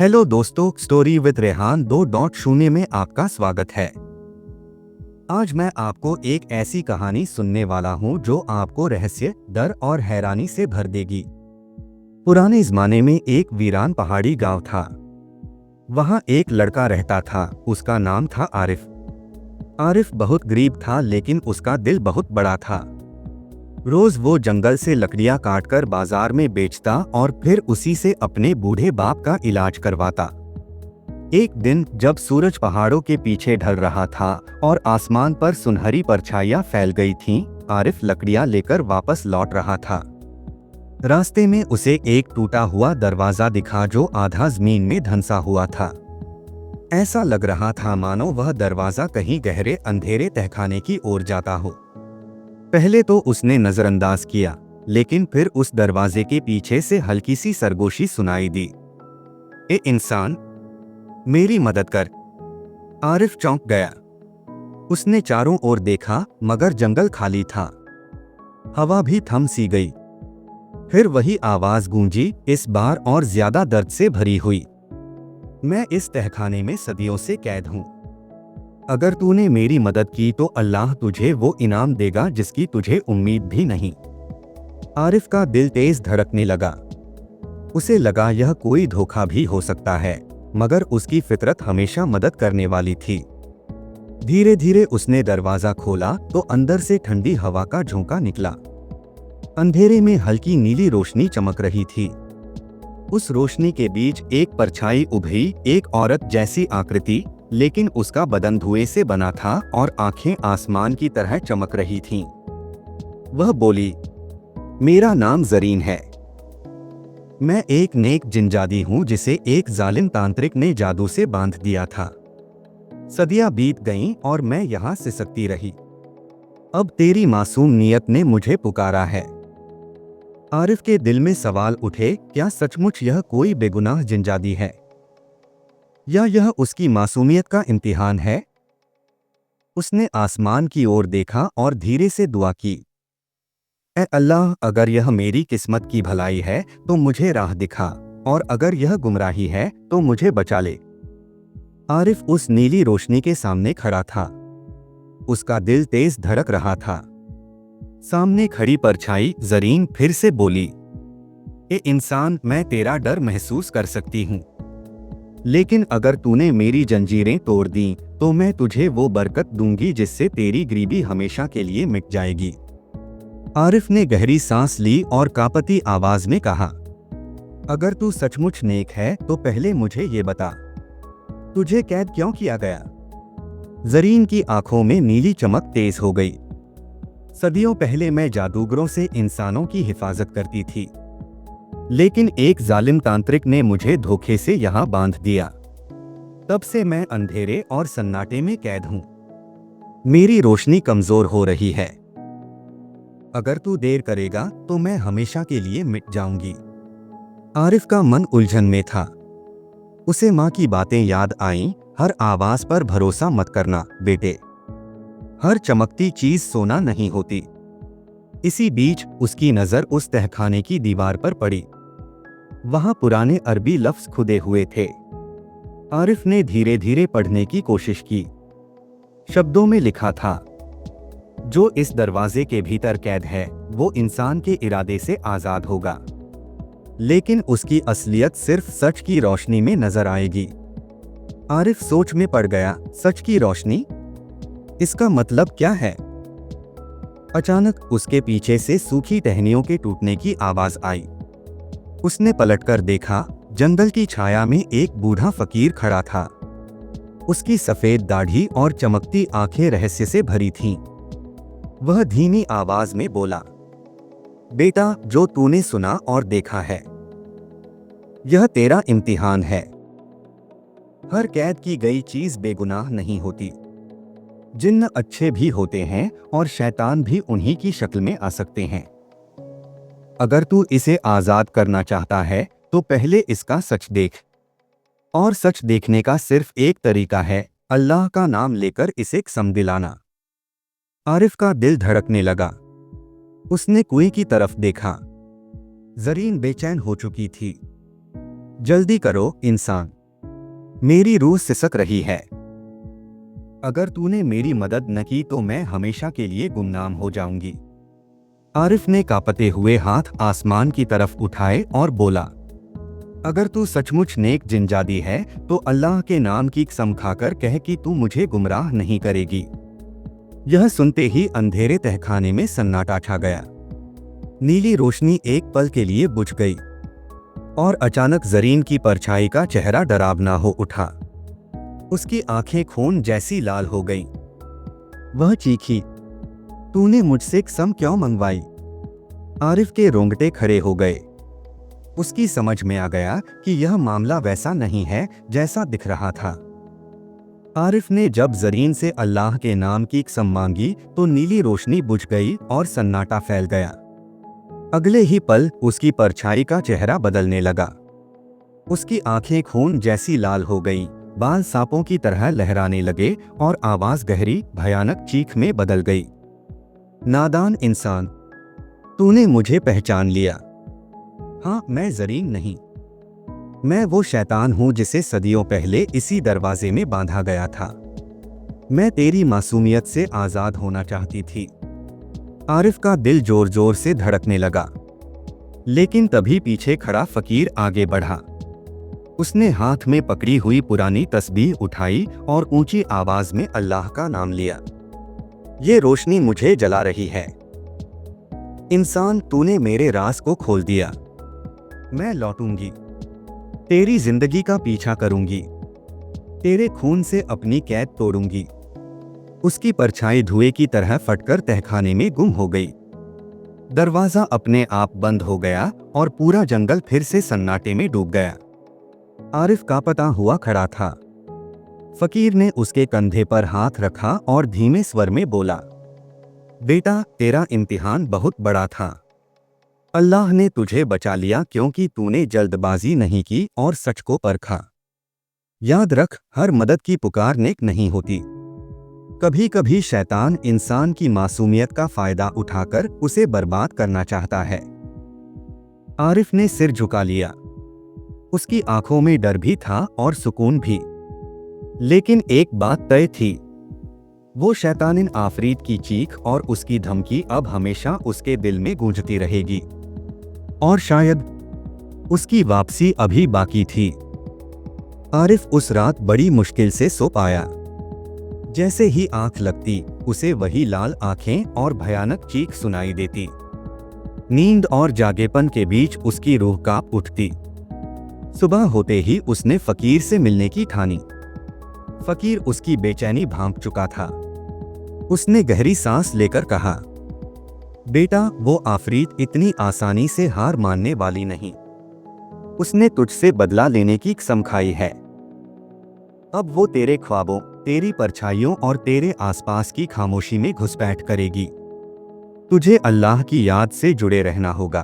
Hello दोस्तों, story with Rehan 2.0 में आपका स्वागत है। आज मैं आपको एक ऐसी कहानी सुनने वाला हूं जो आपको रहस्य, डर और हैरानी से भर देगी। पुराने जमाने में एक वीरान पहाड़ी गांव था। वहां एक लड़का रहता था, उसका नाम था आरिफ। आरिफ बहुत गरीब था, लेकिन उसका दिल बहुत बड़ा था। रोज वो जंगल से लकड़ियां काटकर बाजार में बेचता और फिर उसी से अपने बूढ़े बाप का इलाज करवाता। एक दिन जब सूरज पहाड़ों के पीछे ढल रहा था और आसमान पर सुनहरी परछाइयां फैल गई थीं, आरिफ लकड़ियां लेकर वापस लौट रहा था। रास्ते में उसे एक टूटा हुआ दरवाजा दिखा जो आधा जमीन में धंसा हुआ था। ऐसा लग रहा था मानो वह दरवाजा कहीं गहरे अंधेरे तहखाने की ओर जाता हो। पहले तो उसने नजरअंदाज किया, लेकिन फिर उस दरवाजे के पीछे से हल्की सी सरगोशी सुनाई दी। ए इंसान, मेरी मदद कर। आरिफ चौंक गया। उसने चारों ओर देखा, मगर जंगल खाली था। हवा भी थम सी गई। फिर वही आवाज गूंजी, इस बार और ज्यादा दर्द से भरी हुई। मैं इस तहखाने में सदियों से कैद हूं। अगर तूने मेरी मदद की तो अल्लाह तुझे वो इनाम देगा जिसकी तुझे उम्मीद भी नहीं। आरिफ का दिल तेज धड़कने लगा। उसे लगा यह कोई धोखा भी हो सकता है, मगर उसकी फितरत हमेशा मदद करने वाली थी। धीरे धीरे उसने दरवाजा खोला तो अंदर से ठंडी हवा का झोंका निकला। अंधेरे में हल्की नीली रोशनी चमक रही थी। उस रोशनी के बीच एक परछाई उभरी, एक औरत जैसी आकृति, लेकिन उसका बदन धुएं से बना था और आंखें आसमान की तरह चमक रही थीं। वह बोली, मेरा नाम जरीन है। मैं एक नेक जिनजादी हूं जिसे एक जालिम तांत्रिक ने जादू से बांध दिया था। सदियां बीत गईं और मैं यहां सिसकती रही। अब तेरी मासूम नीयत ने मुझे पुकारा है। आरिफ के दिल में सवाल उठे, क्या सचमुच यह कोई बेगुनाह जिनजादी है, या यह उसकी मासूमियत का इम्तिहान है? उसने आसमान की ओर देखा और धीरे से दुआ की, ए अल्लाह, अगर यह मेरी किस्मत की भलाई है तो मुझे राह दिखा, और अगर यह गुमराही है तो मुझे बचा ले। आरिफ उस नीली रोशनी के सामने खड़ा था। उसका दिल तेज धड़क रहा था। सामने खड़ी परछाई जरीन फिर से बोली, ए इंसान, मैं तेरा डर महसूस कर सकती हूँ, लेकिन अगर तूने मेरी जंजीरें तोड़ दी तो मैं तुझे वो बरकत दूंगी जिससे तेरी गरीबी हमेशा के लिए मिट जाएगी। आरिफ ने गहरी सांस ली और कांपती आवाज में कहा, अगर तू सचमुच नेक है तो पहले मुझे ये बता, तुझे कैद क्यों किया गया? जरीन की आंखों में नीली चमक तेज हो गई। सदियों पहले मैं जादूगरों से इंसानों की हिफाजत करती थी, लेकिन एक जालिम तांत्रिक ने मुझे धोखे से यहाँ बांध दिया। तब से मैं अंधेरे और सन्नाटे में कैद हूँ। मेरी रोशनी कमजोर हो रही है। अगर तू देर करेगा तो मैं हमेशा के लिए मिट जाऊंगी। आरिफ का मन उलझन में था। उसे माँ की बातें याद आईं, हर आवाज पर भरोसा मत करना बेटे, हर चमकती चीज सोना नहीं होती। इसी बीच उसकी नजर उस तहखाने की दीवार पर पड़ी। वहां पुराने अरबी लफ्ज खुदे हुए थे। आरिफ ने धीरे धीरे पढ़ने की कोशिश की। शब्दों में लिखा था, जो इस दरवाजे के भीतर कैद है वो इंसान के इरादे से आजाद होगा, लेकिन उसकी असलियत सिर्फ सच की रोशनी में नजर आएगी। आरिफ सोच में पड़ गया, सच की रोशनी? इसका मतलब क्या है? अचानक उसके पीछे से सूखी टहनियों के टूटने की आवाज आई। उसने पलटकर देखा, जंगल की छाया में एक बूढ़ा फकीर खड़ा था। उसकी सफेद दाढ़ी और चमकती आंखें रहस्य से भरी थीं। वह धीमी आवाज में बोला, बेटा, जो तूने सुना और देखा है, यह तेरा इम्तिहान है। हर कैद की गई चीज बेगुनाह नहीं होती। जिन्न अच्छे भी होते हैं और शैतान भी उन्हीं की शक्ल में आ सकते हैं। अगर तू इसे आजाद करना चाहता है तो पहले इसका सच देख, और सच देखने का सिर्फ एक तरीका है, अल्लाह का नाम लेकर इसे कसम दिलाना। आरिफ का दिल धड़कने लगा। उसने कुएं की तरफ देखा। जरीन बेचैन हो चुकी थी। जल्दी करो इंसान, मेरी रूह सिसक रही है। अगर तूने मेरी मदद न की तो मैं हमेशा के लिए गुमनाम हो जाऊंगी। आरिफ ने कांपते हुए हाथ आसमान की तरफ उठाए और बोला, अगर तू सचमुच नेक जिनजादी है तो अल्लाह के नाम की कसम खाकर कह कि तू मुझे गुमराह नहीं करेगी। यह सुनते ही अंधेरे तहखाने में सन्नाटा छा गया। नीली रोशनी एक पल के लिए बुझ गई और अचानक जरीन की परछाई का चेहरा डरावना हो उठा। उसकी आंखें खून जैसी लाल हो गईं। वह चीखी, तूने मुझसे कसम क्यों मंगवाई? आरिफ के रोंगटे खड़े हो गए। उसकी समझ में आ गया कि यह मामला वैसा नहीं है जैसा दिख रहा था। आरिफ ने जब जरीन से अल्लाह के नाम की कसम मांगी तो नीली रोशनी बुझ गई और सन्नाटा फैल गया। अगले ही पल उसकी परछाई का चेहरा बदलने लगा। उसकी आंखें खून जैसी लाल हो गईं, बाल सांपों की तरह लहराने लगे और आवाज गहरी भयानक चीख में बदल गई। नादान इंसान, तूने मुझे पहचान लिया। हाँ, मैं जरीन नहीं, मैं वो शैतान हूं जिसे सदियों पहले इसी दरवाजे में बांधा गया था। मैं तेरी मासूमियत से आजाद होना चाहती थी। आरिफ का दिल जोर जोर से धड़कने लगा, लेकिन तभी पीछे खड़ा फकीर आगे बढ़ा। उसने हाथ में पकड़ी हुई पुरानी तस्बीह उठाई और ऊंची आवाज में अल्लाह का नाम लिया। ये रोशनी मुझे जला रही है। इंसान, तूने मेरे राज को खोल दिया। मैं लौटूंगी, तेरी जिंदगी का पीछा करूंगी, तेरे खून से अपनी कैद तोड़ूंगी। उसकी परछाई धुएं की तरह फटकर तहखाने में गुम हो गई। दरवाजा अपने आप बंद हो गया और पूरा जंगल फिर से सन्नाटे में डूब गया। आरिफ कांपता हुआ खड़ा था। फकीर ने उसके कंधे पर हाथ रखा और धीमे स्वर में बोला, बेटा, तेरा इम्तिहान बहुत बड़ा था। अल्लाह ने तुझे बचा लिया क्योंकि तूने जल्दबाजी नहीं की और सच को परखा। याद रख, हर मदद की पुकार नेक नहीं होती। कभी कभी शैतान इंसान की मासूमियत का फायदा उठाकर उसे बर्बाद करना चाहता है। आरिफ ने सिर झुका लिया। उसकी आंखों में डर भी था और सुकून भी। लेकिन एक बात तय थी, वो शैतानिन आफरीत की चीख और उसकी धमकी अब हमेशा उसके दिल में गूंजती रहेगी। और शायद उसकी वापसी अभी बाकी थी। आरिफ उस रात बड़ी मुश्किल से सो पाया। जैसे ही आंख लगती, उसे वही लाल आंखें और भयानक चीख सुनाई देती। नींद और जागेपन के बीच उसकी रूह कांप उठती। सुबह होते ही उसने फकीर से मिलने की ठानी। फकीर उसकी बेचैनी भांप चुका था। उसने गहरी सांस लेकर कहा, बेटा, वो आफरीत इतनी आसानी से हार मानने वाली नहीं। उसने तुझसे बदला लेने की कसम खाई है। अब वो तेरे ख्वाबों, तेरी परछाइयों और तेरे आसपास की खामोशी में घुसपैठ करेगी। तुझे अल्लाह की याद से जुड़े रहना होगा।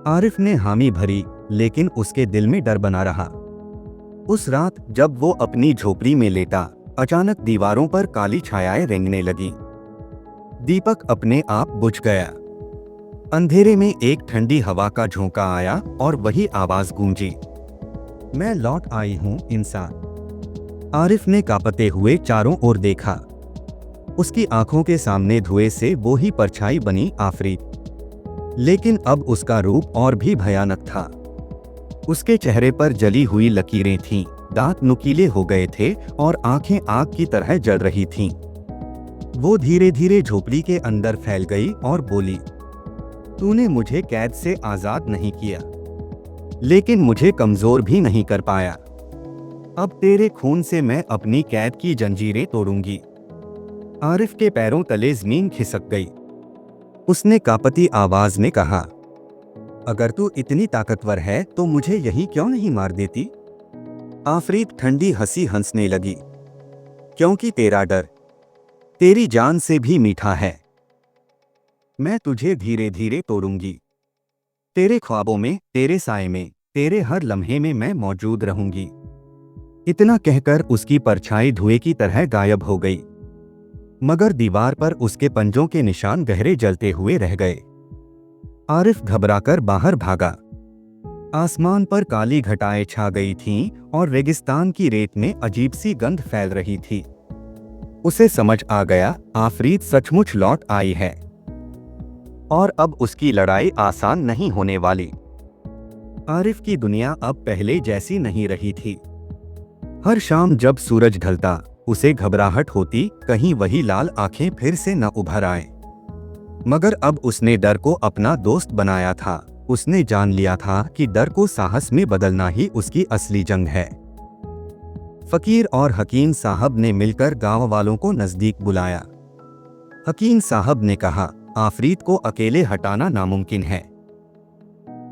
आरिफ ने हामी भरी, लेकिन उसके दिल में डर बना रहा। उस रात जब वो अपनी झोपड़ी में लेटा, अचानक दीवारों पर काली छायाएं रेंगने लगी। दीपक अपने आप बुझ गया। अंधेरे में एक ठंडी हवा का झोंका आया और वही आवाज गूंजी, मैं लौट आई हूं इंसान। आरिफ ने कांपते हुए चारों ओर देखा। उसकी आंखों के सामने धुएं से वो ही परछाई बनी आफरीत, लेकिन अब उसका रूप और भी भयानक था। उसके चेहरे पर जली हुई लकीरें थीं, दांत नुकीले हो गए थे और आंखें आग की तरह जल रही थीं। वो धीरे धीरे झोपड़ी के अंदर फैल गई और बोली, तूने मुझे कैद से आजाद नहीं किया, लेकिन मुझे कमजोर भी नहीं कर पाया। अब तेरे खून से मैं अपनी कैद की जंजीरें तोड़ूंगी। आरिफ के पैरों तले जमीन खिसक गई। उसने कांपती आवाज में कहा, अगर तू इतनी ताकतवर है तो मुझे यही क्यों नहीं मार देती? आफरीत ठंडी हंसी हंसने लगी, क्योंकि तेरा डर तेरी जान से भी मीठा है। मैं तुझे धीरे धीरे तोड़ूंगी। तेरे ख्वाबों में, तेरे साए में, तेरे हर लम्हे में मैं मौजूद रहूंगी। इतना कहकर उसकी परछाई धुएं की तरह गायब हो गई, मगर दीवार पर उसके पंजों के निशान गहरे जलते हुए रह गए। आरिफ घबराकर बाहर भागा। आसमान पर काली घटाएं छा गई थीं और रेगिस्तान की रेत में अजीब सी गंध फैल रही थी। उसे समझ आ गया, आफरीत सचमुच लौट आई है और अब उसकी लड़ाई आसान नहीं होने वाली। आरिफ की दुनिया अब पहले जैसी नहीं रही थी। हर शाम जब सूरज ढलता, उसे घबराहट होती कहीं वही लाल आंखें फिर से न उभर आए। मगर अब उसने डर को अपना दोस्त बनाया था। उसने जान लिया था कि डर को साहस में बदलना ही उसकी असली जंग है। फकीर और हकीम साहब ने मिलकर गांव वालों को नजदीक बुलाया। हकीम साहब ने कहा, आफरीत को अकेले हटाना नामुमकिन है।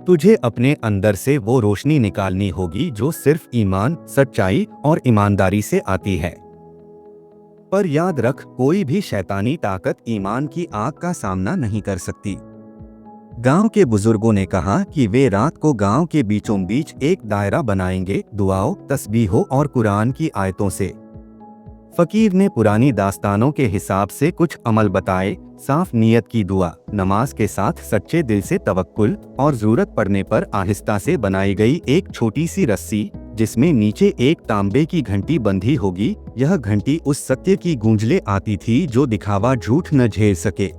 तुझे अपने अंदर से वो रोशनी निकालनी होगी जो सिर्फ ईमान, सच्चाई और ईमानदारी से आती है। पर याद रख, कोई भी शैतानी ताकत ईमान की आग का सामना नहीं कर सकती। गांव के बुजुर्गों ने कहा कि वे रात को गांव के बीचों बीच एक दायरा बनाएंगे, दुआओं, तस्बीहों और कुरान की आयतों से। फकीर ने पुरानी दास्तानों के हिसाब से कुछ अमल बताए, साफ नीयत की दुआ, नमाज के साथ सच्चे दिल से तवक्कुल और जरूरत पड़ने पर आहिस्ता से बनाई गई एक छोटी सी रस्सी जिसमें नीचे एक तांबे की घंटी बंधी होगी। यह घंटी उस सत्य की गूंजले आती थी जो दिखावा झूठ न झेल सके।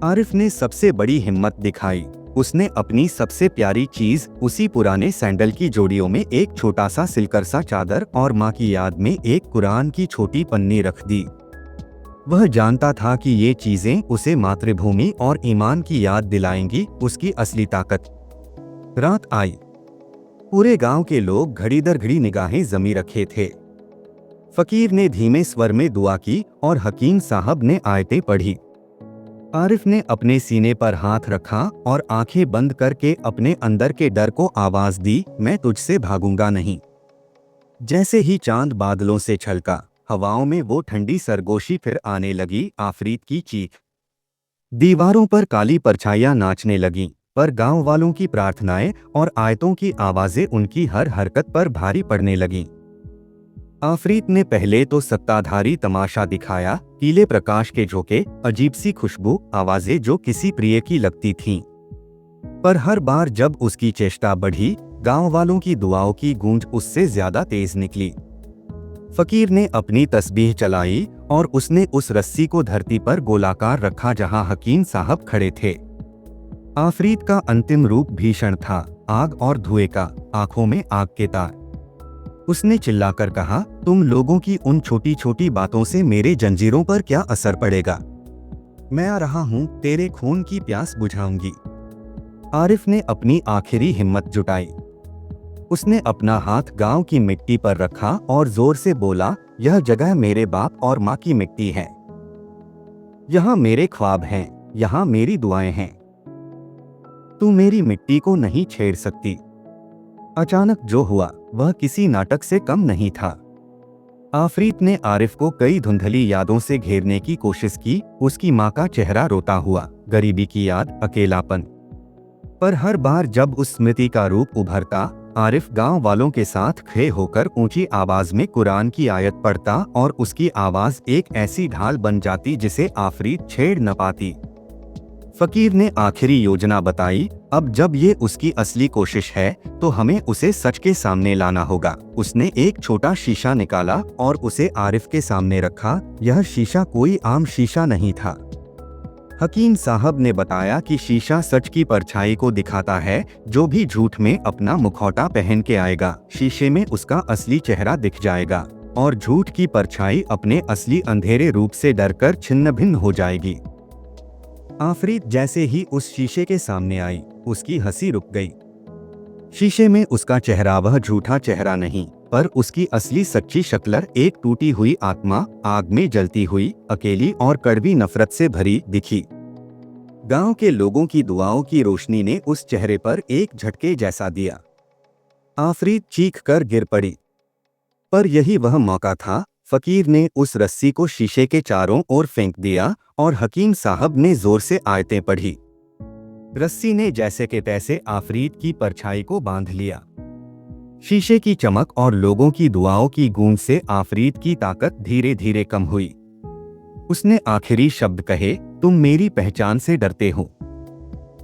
आरिफ ने सबसे बड़ी हिम्मत दिखाई। उसने अपनी सबसे प्यारी चीज, उसी पुराने सैंडल की जोड़ियों में एक छोटा सा सिलकर सा चादर और माँ की याद में एक कुरान की छोटी पन्नी रख दी। वह जानता था कि ये चीजें उसे मातृभूमि और ईमान की याद दिलाएंगी, उसकी असली ताकत। रात आई। पूरे गांव के लोग घड़ी दर घड़ी निगाहें जमी रखे थे। फकीर ने धीमे स्वर में दुआ की और हकीम साहब ने आयतें पढ़ी। आरिफ ने अपने सीने पर हाथ रखा और आंखें बंद करके अपने अंदर के डर को आवाज दी, मैं तुझसे भागूंगा नहीं। जैसे ही चांद बादलों से छलका, हवाओं में वो ठंडी सरगोशी फिर आने लगी, आफरीत की चीख। दीवारों पर काली परछाइयां नाचने लगीं, पर गांव वालों की प्रार्थनाएं और आयतों की आवाजें उनकी हर हरकत पर भारी पड़ने लगीं। आफरीत ने पहले तो सत्ताधारी तमाशा दिखाया, पीले प्रकाश के झोंके, अजीब सी खुशबू, आवाजें जो किसी प्रिय की लगती थीं। पर हर बार जब उसकी चेष्टा बढ़ी, गांव वालों की दुआओं की गूंज उससे ज्यादा तेज निकली। फकीर ने अपनी तस्बीह चलाई और उसने उस रस्सी को धरती पर गोलाकार रखा जहां हकीम साहब खड़े थे। आफरीत का अंतिम रूप भीषण था, आग और धुएं का, आंखों में आग के तार। उसने चिल्लाकर कहा, तुम लोगों की उन छोटी छोटी बातों से मेरे जंजीरों पर क्या असर पड़ेगा? मैं आ रहा हूं, तेरे खून की प्यास बुझाऊंगी। आरिफ ने अपनी आखिरी हिम्मत जुटाई। उसने अपना हाथ गांव की मिट्टी पर रखा और जोर से बोला, यह जगह मेरे बाप और माँ की मिट्टी है। यहाँ मेरे ख्वाब हैं, यहाँ मेरी दुआएं हैं। तू मेरी मिट्टी को नहीं छेड़ सकती। अचानक जो हुआ वह किसी नाटक से कम नहीं था। आफरीत ने आरिफ को कई धुंधली यादों से घेरने की कोशिश की, उसकी माँ का चेहरा रोता हुआ, गरीबी की याद, अकेलापन। पर हर बार जब उस स्मृति का रूप उभरता, आरिफ गांव वालों के साथ खड़े होकर ऊंची आवाज में कुरान की आयत पढ़ता और उसकी आवाज एक ऐसी ढाल बन जाती जिसे आफरीत छेड़ न पाती। फकीर ने आखिरी योजना बताई, अब जब ये उसकी असली कोशिश है तो हमें उसे सच के सामने लाना होगा। उसने एक छोटा शीशा निकाला और उसे आरिफ के सामने रखा। यह शीशा कोई आम शीशा नहीं था। हकीम साहब ने बताया कि शीशा सच की परछाई को दिखाता है। जो भी झूठ में अपना मुखौटा पहन के आएगा, शीशे में उसका असली चेहरा दिख जाएगा और झूठ की परछाई अपने असली अंधेरे रूप से डरकर छिन्न भिन्न हो जाएगी। आफरीत जैसे ही उस शीशे के सामने आई, उसकी हंसी रुक गई। शीशे में उसका चेहरा वह झूठा चेहरा नहीं, पर उसकी असली सच्ची शक्ल एक टूटी हुई आत्मा, आग में जलती हुई, अकेली और कड़वी नफरत से भरी दिखी। गांव के लोगों की दुआओं की रोशनी ने उस चेहरे पर एक झटके जैसा दिया। आफरीत चीख कर गिर पड़ी। पर यही वह मौका था। फकीर ने उस रस्सी को शीशे के चारों ओर फेंक दिया और हकीम साहब ने जोर से आयतें पढ़ी। रस्सी ने जैसे के तैसे आफरीत की परछाई को बांध लिया। शीशे की चमक और लोगों की दुआओं की गूंज से आफरीत की ताकत धीरे धीरे कम हुई। उसने आखिरी शब्द कहे, तुम मेरी पहचान से डरते हो।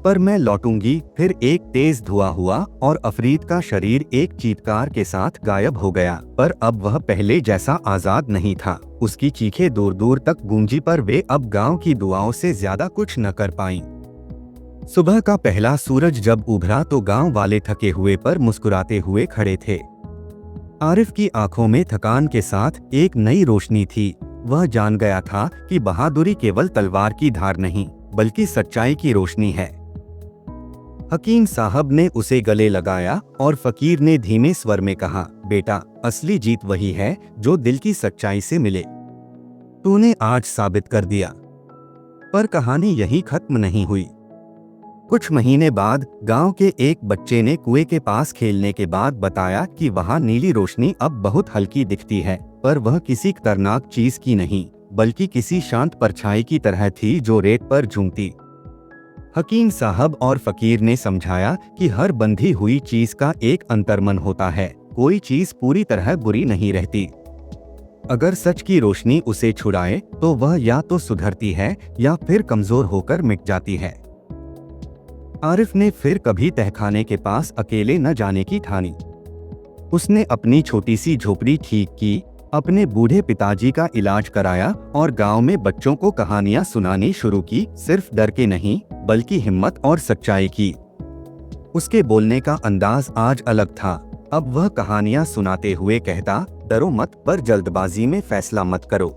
पर मैं लौटूंगी। फिर एक तेज धुआं हुआ और अफरीद का शरीर एक चीत्कार के साथ गायब हो गया। पर अब वह पहले जैसा आजाद नहीं था। उसकी चीखें दूर दूर तक गूंजी, पर वे अब गांव की दुआओं से ज्यादा कुछ न कर पाईं। सुबह का पहला सूरज जब उभरा तो गांव वाले थके हुए पर मुस्कुराते हुए खड़े थे। आरिफ की आंखों में थकान के साथ एक नई रोशनी थी। वह जान गया था कि बहादुरी केवल तलवार की धार नहीं, बल्कि सच्चाई की रोशनी है। हकीम साहब ने उसे गले लगाया और फकीर ने धीमे स्वर में कहा, बेटा, असली जीत वही है जो दिल की सच्चाई से मिले। तूने आज साबित कर दिया। पर कहानी यही खत्म नहीं हुई। कुछ महीने बाद गांव के एक बच्चे ने कुएं के पास खेलने के बाद बताया कि वहां नीली रोशनी अब बहुत हल्की दिखती है, पर वह किसी खतरनाक चीज की नहीं, बल्कि किसी शांत परछाई की तरह थी जो रेत पर झूमती। हकीम साहब और फकीर ने समझाया कि हर बंधी हुई चीज का एक अंतर्मन होता है। कोई चीज पूरी तरह बुरी नहीं रहती। अगर सच की रोशनी उसे छुड़ाए तो वह या तो सुधरती है या फिर कमजोर होकर मिट जाती है। आरिफ ने फिर कभी तहखाने के पास अकेले न जाने की ठानी। उसने अपनी छोटी सी झोपड़ी ठीक की, अपने बूढ़े पिताजी का इलाज कराया और गांव में बच्चों को कहानियां सुनानी शुरू की, सिर्फ डर के नहीं, बल्कि हिम्मत और सच्चाई की। उसके बोलने का अंदाज आज अलग था। अब वह कहानियां सुनाते हुए कहता, डरो मत, पर जल्दबाजी में फैसला मत करो।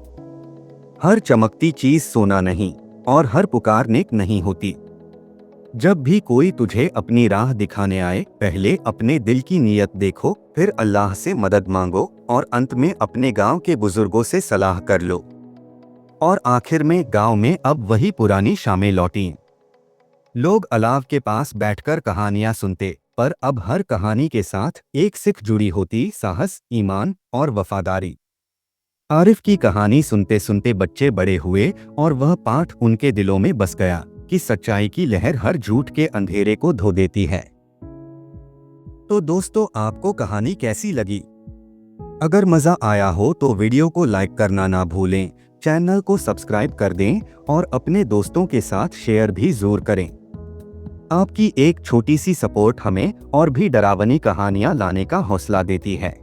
हर चमकती चीज सोना नहीं और हर पुकार नेक नहीं होती। जब भी कोई तुझे अपनी राह दिखाने आए, पहले अपने दिल की नीयत देखो, फिर अल्लाह से मदद मांगो और अंत में अपने गांव के बुजुर्गों से सलाह कर लो। और आखिर में गांव में अब वही पुरानी शामें लौटीं। लोग अलाव के पास बैठकर कहानियां सुनते, पर अब हर कहानी के साथ एक सिख जुड़ी होती, साहस, ईमान और वफादारी। आरिफ की कहानी सुनते सुनते बच्चे बड़े हुए और वह पाठ उनके दिलों में बस गया कि सच्चाई की लहर हर झूठ के अंधेरे को धो देती है। तो दोस्तों, आपको कहानी कैसी लगी? अगर मजा आया हो तो वीडियो को लाइक करना ना भूलें, चैनल को सब्सक्राइब कर दें और अपने दोस्तों के साथ शेयर भी जरूर करें। आपकी एक छोटी सी सपोर्ट हमें और भी डरावनी कहानियां लाने का हौसला देती है।